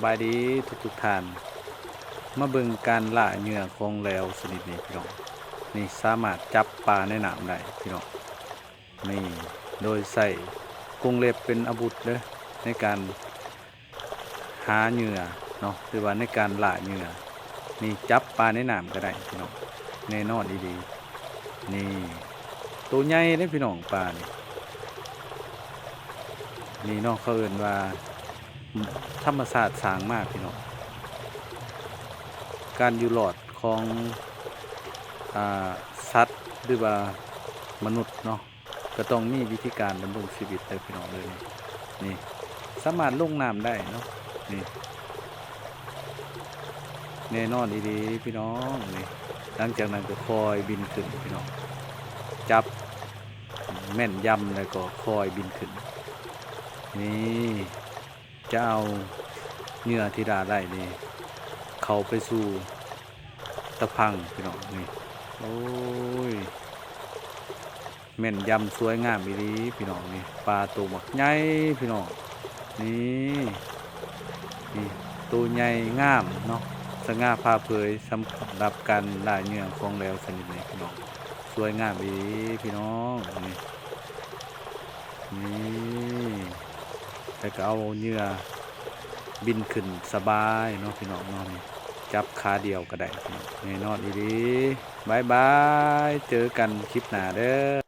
บายดีทุกท่านมาเบิ่งการล่าเหยื่อของแหล้วชนิดนี้พี่น้องนี่สามารถจับปลาในน้ำได้พี่น้องนี่โดยใส่กรงเล็บเป็นอาวุธเด้อในการหาเหยื่อเนาะหรือว่าในการล่าเหยื่อนี่จับปลาในน้ำก็ได้พี่น้องแน่นอนดีๆนี่ตัวใหญ่เด้อพี่น้องปลานี่เนาะเขาเอิ้นว่าธรรมศาสตร์สร้างมากพี่น้องการอยู่รอดของสัตว์หรือว่ามนุษย์เนาะก็ต้องมีวิธีการดำรงชีวิตเลยพี่น้องเลยนี่สามารถลงน้ำได้เนาะนี่แน่นอนดีๆพี่น้องนี่หลังจากนั้นก็คอยบินขึ้นพี่น้องจับแม่นยำแล้วก็คอยบินขึ้นนี่จะเอาเหยื่อที่ได้นี่เขาไปสู่ตะพังพี่น้องนี่โอ้ยแม่นยำสวยงามอีหลีพี่น้องนี่ปลาตัวบักใหญ่พี่น้องนี่ตัวใหญ่งามเนาะสง่าผ่าเผยสำหรับการล่าเหยื่อของแหล้วชนิดนี้พี่น้องสวยงามอีหลีพี่น้องนี่แต่ก็เอาเหยื่อบินขึ้นสบายเนาะพี่น้องเนาะนี่จับขาเดียวก็ได้พี่น้องแน่นอนดีๆบายบายเจอกันคลิปหน้าเด้อ